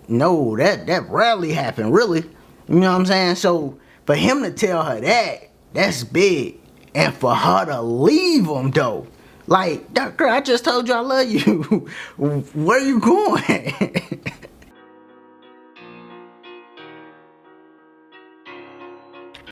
no, that rarely happened, really. You know what I'm saying? So for him to tell her that, that's big. And for her to leave him though, like, girl, I just told you I love you. Where you going?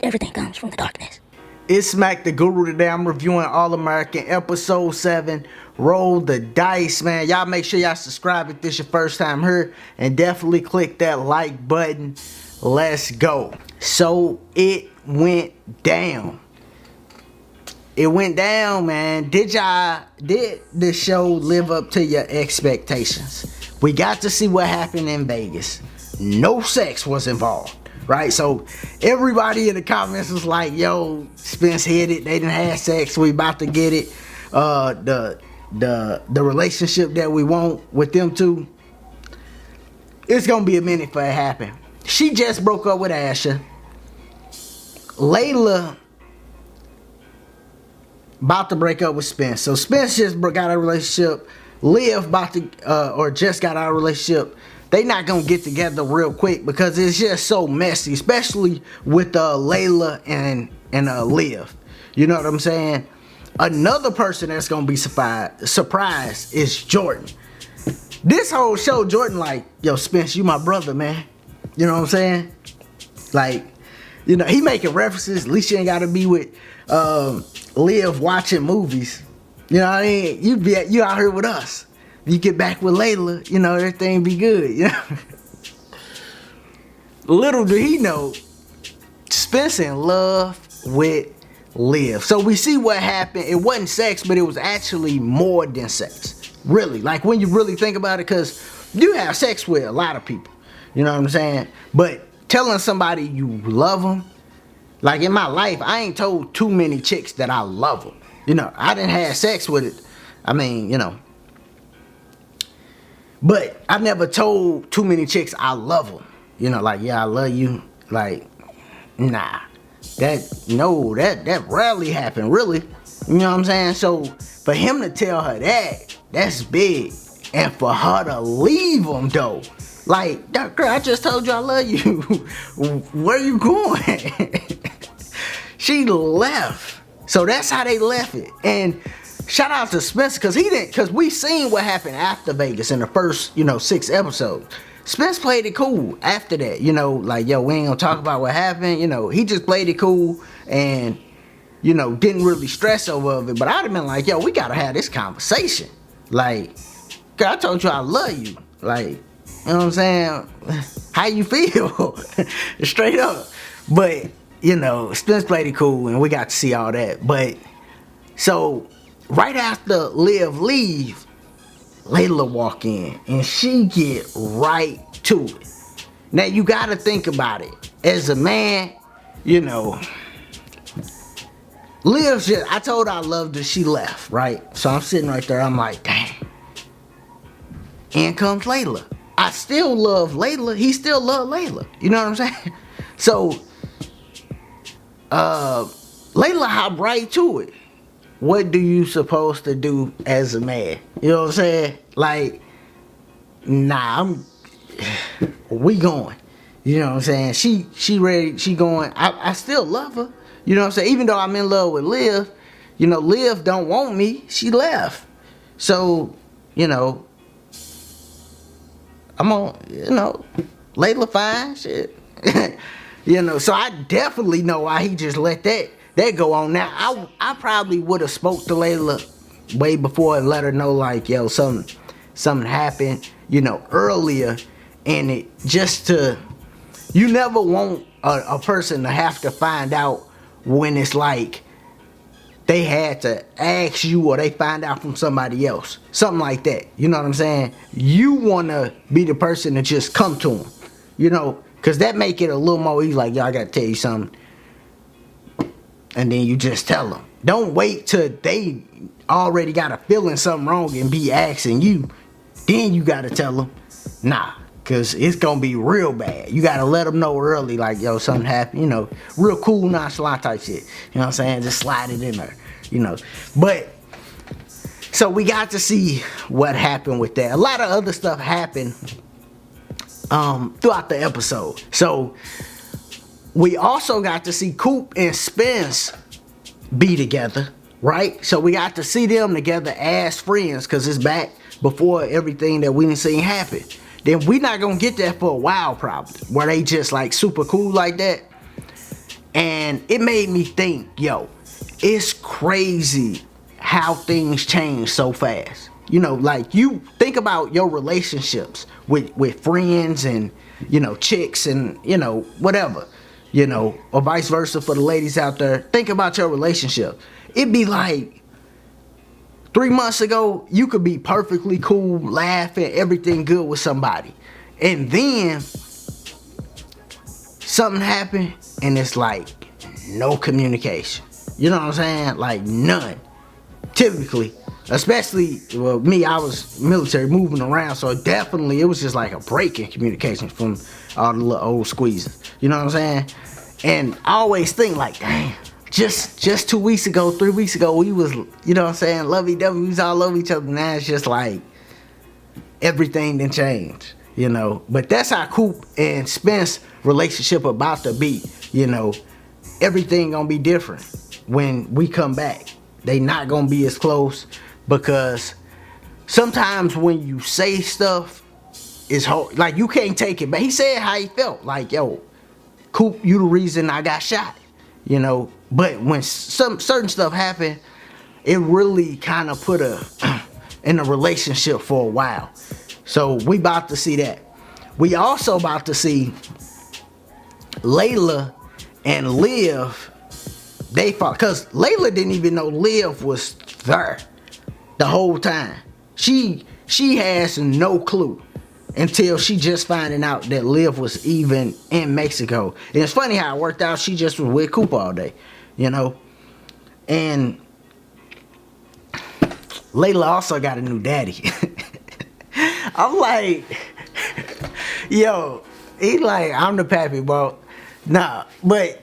Everything comes from the darkness. It's Smack the Guru today. I'm reviewing All American Episode 7. Roll the dice, man. Y'all make sure y'all subscribe if this your first time here. And definitely click that like button. Let's go. So it went down. It went down, man. Did the show live up to your expectations? We got to see what happened in Vegas. No sex was involved. Right, so everybody in the comments was like, "Yo, Spence hit it. They didn't have sex. We about to get it. The relationship that we want with them two. It's gonna be a minute for it happen." She just broke up with Asher. Layla about to break up with Spence. So Spence just got out of a relationship. Liv about to or just got out of a relationship. They not gonna get together real quick because it's just so messy, especially with Layla and Liv. You know what I'm saying? Another person that's gonna be surprised is Jordan. This whole show, Jordan like, "Yo, Spence, you my brother, man." You know what I'm saying? Like, you know, he making references. At least you ain't gotta be with Liv watching movies. You know what I mean? You out here with us. You get back with Layla, you know, everything be good, you know. Little do he know, Spence in love with Liv. So we see what happened. It wasn't sex, but it was actually more than sex. Really, like when you really think about it, because you have sex with a lot of people. You know what I'm saying? But telling somebody you love them, like in my life, I ain't told too many chicks that I love them. You know, I didn't have sex with it. I mean, you know. But I never told too many chicks I love them. You know, like, yeah, I love you. Like, nah. That rarely happened, really. You know what I'm saying? So for him to tell her that, that's big. And for her to leave him though, like, girl, I just told you I love you. Where you going? She left. So that's how they left it. And shout out to Spence, because we seen what happened after Vegas in the first, 6 episodes. Spence played it cool after that, like, yo, we ain't gonna talk about what happened, he just played it cool and, didn't really stress over it. But I'd have been like, yo, we gotta have this conversation. Like, girl, I told you I love you. Like, you know what I'm saying? How you feel? Straight up. But, Spence played it cool and we got to see all that. But, so, right after Liv leave, Layla walk in and she get right to it. Now you gotta think about it. As a man, Liv just, I told her I loved her, she left, right? So I'm sitting right there, I'm like, dang. In comes Layla. I still love Layla, he still love Layla. You know what I'm saying? So, Layla hop right to it. What do you supposed to do as a man? You know what I'm saying? Like, nah, we going. You know what I'm saying? She ready, she going. I still love her. You know what I'm saying? Even though I'm in love with Liv, Liv don't want me. She left. So, I'm on, Layla fine, shit. So I definitely know why he just let that go on. Now, I probably would have spoke to Layla way before and let her know, like, yo, something happened, earlier. And it just to, you never want a person to have to find out when it's like they had to ask you or they find out from somebody else. Something like that. You know what I'm saying? You want to be the person to just come to them, because that make it a little more easy. Like, yo, I got to tell you something. And then you just tell them. Don't wait till they already got a feeling something wrong and be asking you. Then you got to tell them. Nah, because it's going to be real bad. You got to let them know early, like, yo, something happened, real cool, nonchalant type shit. You know what I'm saying? Just slide it in there, But, so we got to see what happened with that. A lot of other stuff happened throughout the episode. So we also got to see Coop and Spence be together, right? So we got to see them together as friends, because it's back before everything that we didn't see happen. Then we not gonna get that for a while probably, where they just like super cool like that. And it made me think, yo, it's crazy how things change so fast. You know, like you think about your relationships with friends and, you know, chicks and, you know, whatever, you know, or vice versa for the ladies out there. Think about your relationship. It'd be like 3 months ago, you could be perfectly cool, laughing, everything good with somebody. And then something happened and it's like no communication. You know what I'm saying? Like none. Typically. Especially, well, me, I was military, moving around, so definitely it was just like a break in communication from all the little old squeezes. You know what I'm saying? And I always think like, damn, just 2 weeks ago, 3 weeks ago, we was, you know what I'm saying, lovey-dovey, we was all over each other. Now it's just like everything done changed, you know. But that's how Coop and Spence relationship about to be, you know. Everything gonna be different when we come back. They not gonna be as close, because sometimes when you say stuff, it's hard. Like, you can't take it back. He said how he felt. Like, yo, Coop, you the reason I got shot. You know, but when some certain stuff happened, it really kind of put a in a relationship for a while. So we about to see that. We also about to see Layla and Liv. They fought, because Layla didn't even know Liv was there the whole time. She has no clue until she just finding out that Liv was even in Mexico. And it's funny how it worked out. She just was with Coop all day, you know. And Layla also got a new daddy. I'm like, yo, he like, I'm the pappy, bro. Nah, but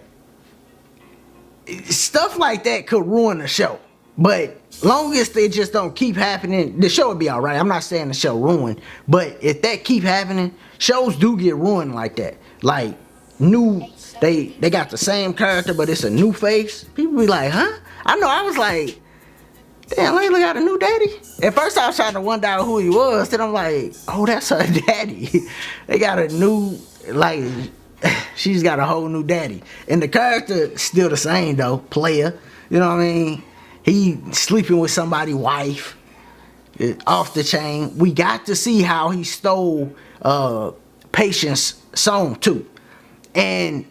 stuff like that could ruin the show. But long as they just don't keep happening, the show will be alright. I'm not saying the show ruined, but if that keep happening, shows do get ruined like that. Like, new, they got the same character, but it's a new face. People be like, huh? I know, I was like, damn, Layla got a new daddy? At first I was trying to wonder out who he was, then I'm like, oh, that's her daddy. They got a new, like, she's got a whole new daddy. And the character still the same though, player. You know what I mean? He sleeping with somebody's wife. Off the chain. We got to see how he stole Patience song too. And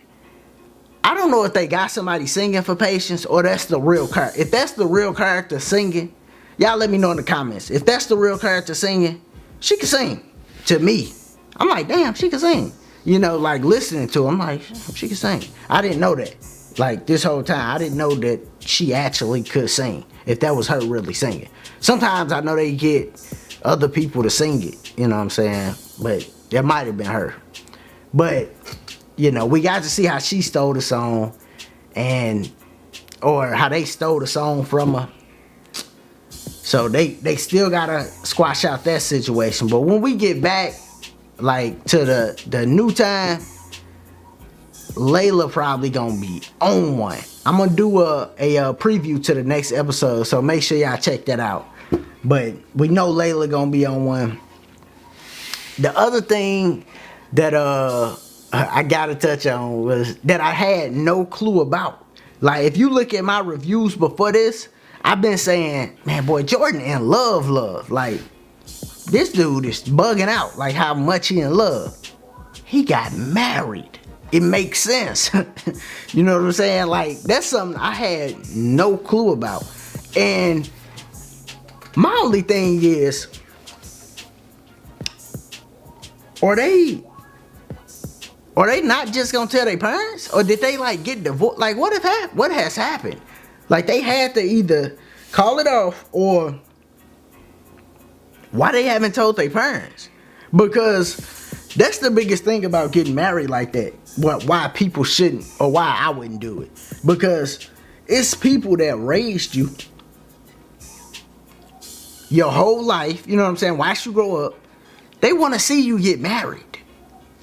I don't know if they got somebody singing for Patience or that's the real character. If that's the real character singing, y'all let me know in the comments. If that's the real character singing, she can sing. To me. I'm like, damn, she can sing. You know, like listening to her, I'm like, she can sing. I didn't know that. Like this whole time, I didn't know that she actually could sing. If that was her really singing. Sometimes I know they get other people to sing it. You know what I'm saying? But that might have been her. But, you know, we got to see how she stole the song. Or how they stole the song from her. So they still got to squash out that situation. But when we get back, like, to the new time, Layla probably gonna be on one. I'm gonna do a preview to the next episode, so make sure y'all check that out. But we know Layla gonna be on one. The other thing that I gotta touch on was that I had no clue about. Like, if you look at my reviews before this, I've been saying, man, boy, Jordan in love. Like, this dude is bugging out, like how much he in love. He got married. It makes sense. You know what I'm saying? Like, that's something I had no clue about. And my only thing is, are they not just gonna tell their parents? Or did they like get divorced? Like, what has happened? Like, they had to either call it off, or why they haven't told their parents? Because that's the biggest thing about getting married like that. Why people shouldn't, or why I wouldn't do it. Because it's people that raised you your whole life, you know what I'm saying, watch you grow up. They want to see you get married.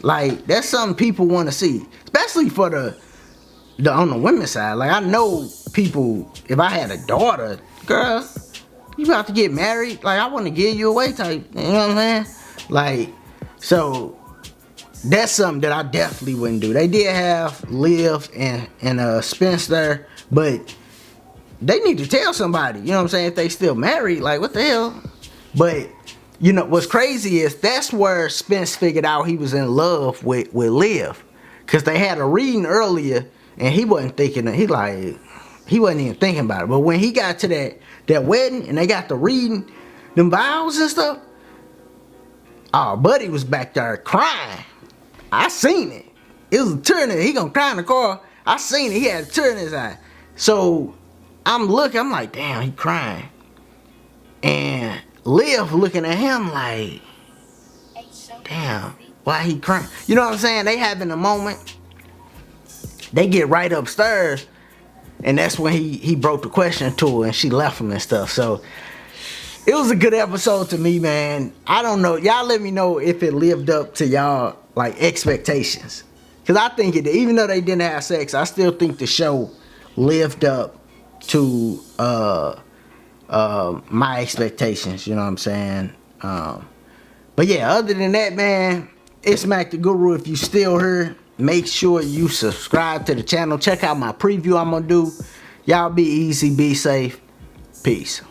Like, that's something people want to see, especially for the on the women's side. Like, I know people, if I had a daughter, girl, you about to get married, like, I want to give you away type, you know what I'm saying? Like, so that's something that I definitely wouldn't do. They did have Liv and Spence there, but they need to tell somebody, you know what I'm saying, if they still married, like, what the hell? But you know what's crazy is that's where Spence figured out he was in love with Liv, cause they had a reading earlier and he wasn't thinking. He wasn't even thinking about it. But when he got to that wedding and they got the reading, them vows and stuff, oh, buddy was back there crying. I seen it. It was a tear in it. He gonna cry in the car. I seen it. He had a tear in his eye. So I'm looking. I'm like, damn, he crying. And Liv looking at him like, damn, why he crying? You know what I'm saying? They having a moment. They get right upstairs, and that's when he broke the question to her, and she left him and stuff. So it was a good episode to me, man. I don't know. Y'all let me know if it lived up to y'all like expectations. Cause I think it, even though they didn't have sex, I still think the show lived up to my expectations, you know what I'm saying? But yeah, other than that, man, it's Mac the Guru. If you still here, make sure you subscribe to the channel. Check out my preview I'm gonna do. Y'all be easy, be safe. Peace.